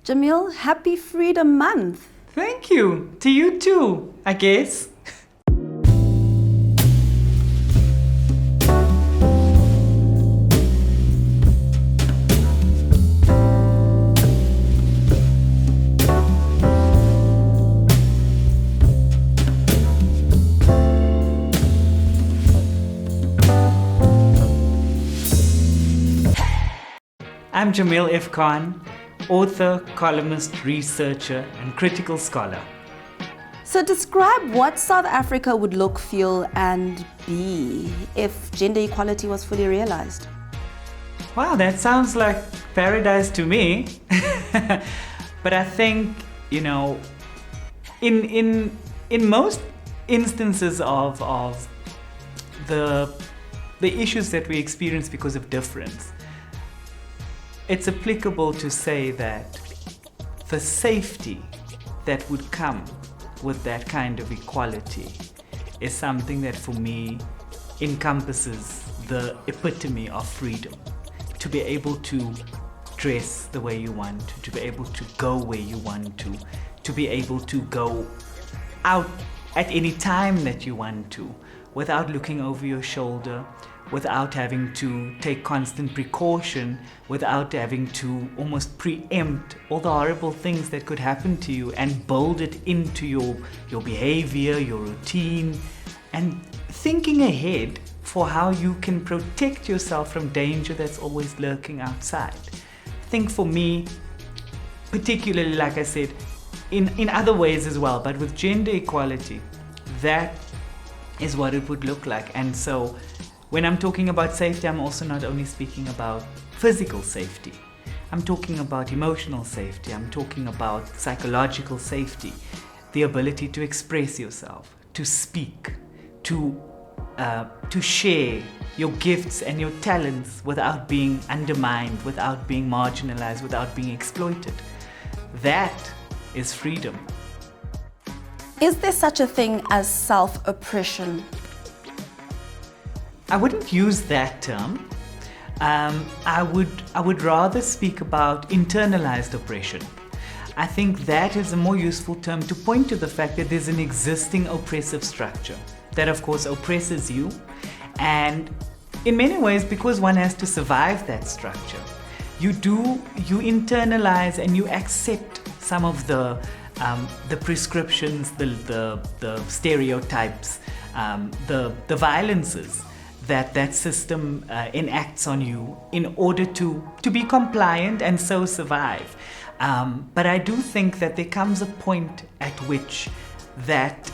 Jamil, happy Freedom Month. Thank you. To you too, I guess. I'm Jamil F. Khan, author, columnist, researcher, and critical scholar. So describe what South Africa would look, feel, and be if gender equality was fully realized. Wow, that sounds like paradise to me. But I think, in most instances of the issues that we experience because of difference, it's applicable to say that the safety that would come with that kind of equality is something that for me encompasses the epitome of freedom. To be able to dress the way you want to be able to go where you want to be able to go out at any time that you want to, without looking over your shoulder, without having to take constant precaution, without having to almost preempt all the horrible things that could happen to you and build it into your behavior, your routine, and thinking ahead for how you can protect yourself from danger that's always lurking outside. I think for me, particularly, like I said, in other ways as well, but with gender equality, that is what it would look like. And so when I'm talking about safety, I'm also not only speaking about physical safety. I'm talking about emotional safety. I'm talking about psychological safety, the ability to express yourself, to speak, to share your gifts and your talents without being undermined, without being marginalized, without being exploited. That is freedom. Is there such a thing as self-oppression? I wouldn't use that term. I would rather speak about internalized oppression. I think that is a more useful term to point to the fact that there's an existing oppressive structure that of course oppresses you, and in many ways, because one has to survive that structure, you internalize and you accept some of the prescriptions, the stereotypes, the violences that system enacts on you in order to be compliant and so survive. But I do think that there comes a point at which that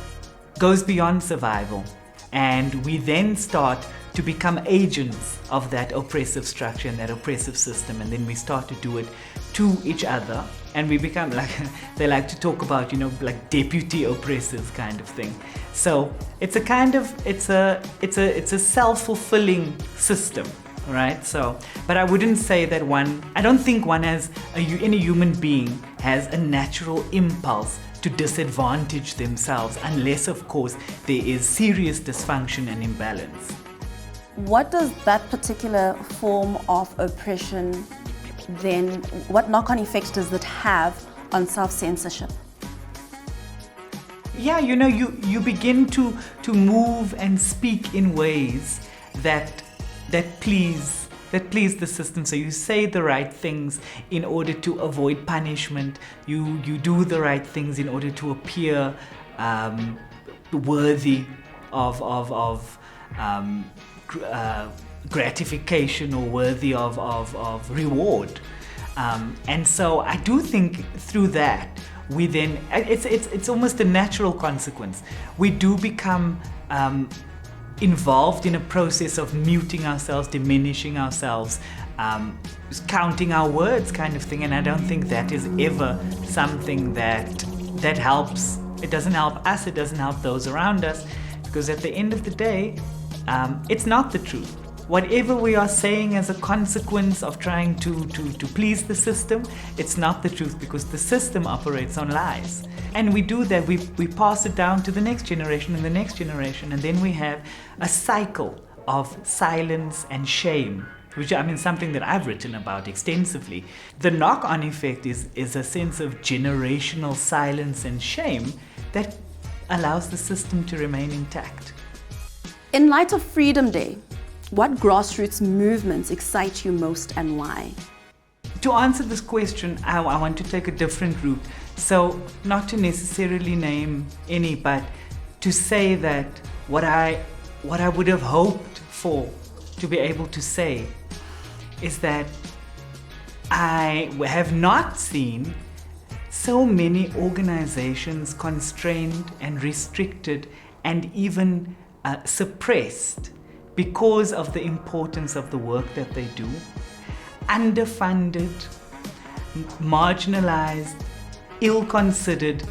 goes beyond survival, and we then start to become agents of that oppressive structure and that oppressive system, and then we start to do it to each other, and we become like, they like to talk about, like deputy oppressors kind of thing. So it's a kind of, it's a self-fulfilling system, right? So, but I wouldn't say that I don't think one any human being has a natural impulse to disadvantage themselves, unless of course there is serious dysfunction and imbalance. What does that particular form of oppression then, what knock-on effects does it have on self-censorship? Yeah, you begin to move and speak in ways that please the system. So you say the right things in order to avoid punishment. You do the right things in order to appear worthy of gratification or worthy of reward. And so I do think through that we then, it's almost a natural consequence. We do become involved in a process of muting ourselves, diminishing ourselves, counting our words kind of thing. And I don't think that is ever something that helps. It doesn't help us, it doesn't help those around us, because at the end of the day, it's not the truth. Whatever we are saying as a consequence of trying to please the system, it's not the truth, because the system operates on lies. And we do that, we pass it down to the next generation and the next generation, and then we have a cycle of silence and shame which I mean something that I've written about extensively. The knock-on effect is a sense of generational silence and shame that allows the system to remain intact. In light of Freedom Day, what grassroots movements excite you most and why? To answer this question, I want to take a different route. So, not to necessarily name any, but to say that what I would have hoped for to be able to say is that I have not seen so many organizations constrained and restricted and even suppressed because of the importance of the work that they do, underfunded, marginalized, ill-considered.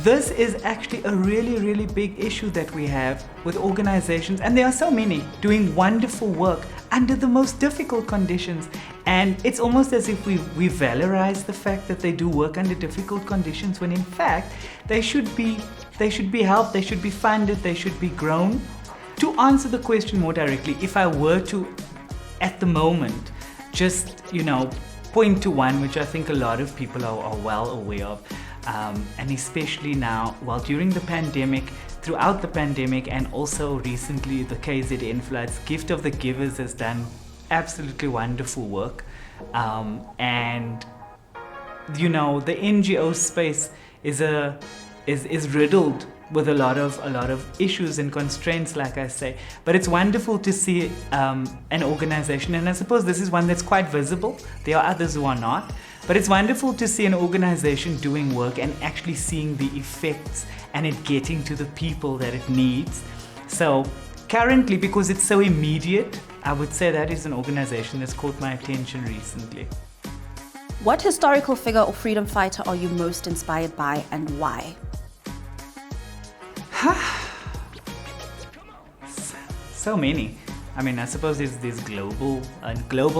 This is actually a really, really big issue that we have with organizations, and there are so many doing wonderful work under the most difficult conditions. And it's almost as if we valorize the fact that they do work under difficult conditions, when in fact they should be helped, they should be funded, they should be grown. To answer the question more directly, if I were to, at the moment, just, point to one which I think a lot of people are well aware of, and especially now, during the pandemic, throughout the pandemic, and also recently the KZN floods, Gift of the Givers has done absolutely wonderful work. And the NGO space is riddled with a lot of issues and constraints, like I say. But it's wonderful to see an organization, and I suppose this is one that's quite visible. There are others who are not. But it's wonderful to see an organization doing work and actually seeing the effects and it getting to the people that it needs. So currently, because it's so immediate, I would say that is an organization that's caught my attention recently. What historical figure or freedom fighter are you most inspired by and why? So many. I mean, I suppose there's global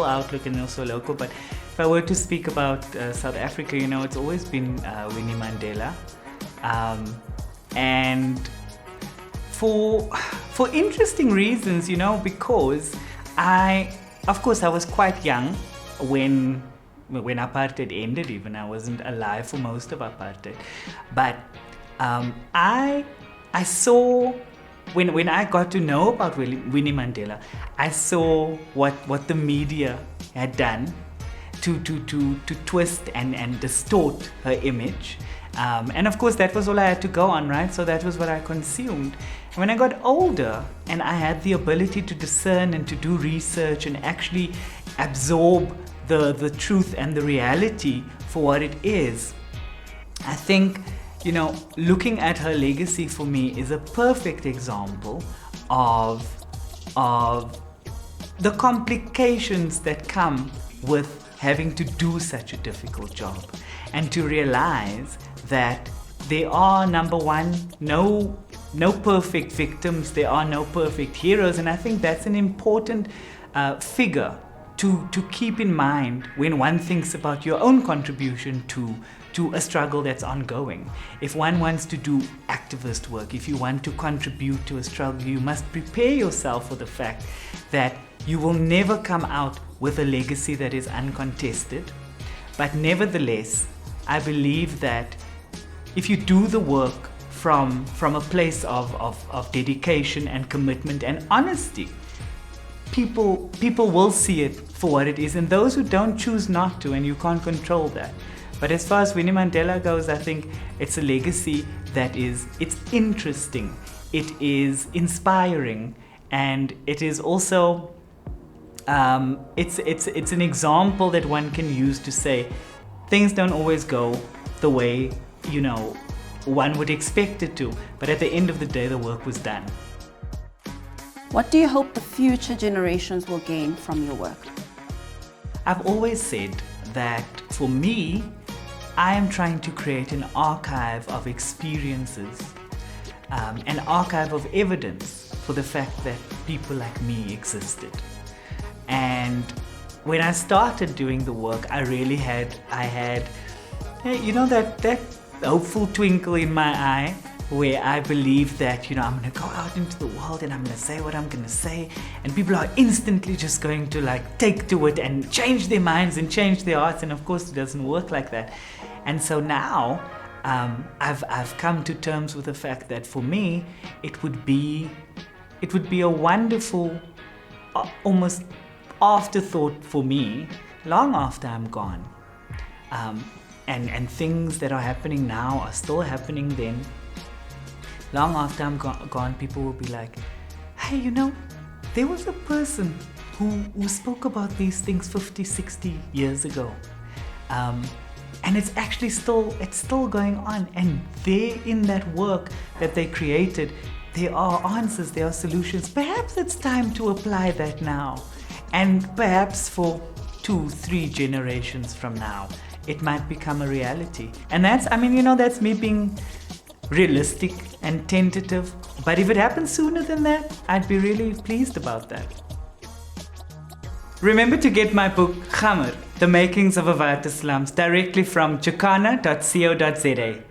outlook and also local, but if I were to speak about South Africa, it's always been Winnie Mandela. And for interesting reasons, because I was quite young when apartheid ended. Even I wasn't alive for most of apartheid, but I saw when I got to know about Winnie Mandela, I saw what the media had done to twist and distort her image. And of course, that was all I had to go on, right? So that was what I consumed. And when I got older and I had the ability to discern and to do research and actually absorb the truth and the reality for what it is, I think, looking at her legacy for me is a perfect example of the complications that come with having to do such a difficult job, and to realize that there are, number one, no perfect victims, there are no perfect heroes. And I think that's an important figure to keep in mind when one thinks about your own contribution to a struggle that's ongoing. If one wants to do activist work, if you want to contribute to a struggle, you must prepare yourself for the fact that you will never come out with a legacy that is uncontested. But nevertheless, I believe that if you do the work from a place of dedication and commitment and honesty, people will see it for what it is, and those who don't choose not to, and you can't control that. But as far as Winnie Mandela goes, I think it's a legacy it's interesting, it is inspiring, and it is also it's an example that one can use to say things don't always go the way one would expect it to, but at the end of the day the work was done. What do you hope the future generations will gain from your work? I've always said that for me, I am trying to create an archive of experiences, an archive of evidence for the fact that people like me existed. And when I started doing the work, I had that hopeful twinkle in my eye where I believe that, I'm going to go out into the world and I'm going to say what I'm going to say, and people are instantly just going to like take to it and change their minds and change their hearts, and of course it doesn't work like that. And so now I've come to terms with the fact that for me it would be a wonderful almost afterthought for me long after I'm gone. And things that are happening now are still happening then. Long after I'm gone, people will be like, hey, there was a person who spoke about these things 50, 60 years ago. And it's actually still going on. And there in that work that they created, there are answers, there are solutions. Perhaps it's time to apply that now. And perhaps for 2-3 generations from now, it might become a reality. And that's me being realistic and tentative. But if it happens sooner than that, I'd be really pleased about that. Remember to get my book, Khamr, The Makings of a White Slums, directly from chakana.co.za.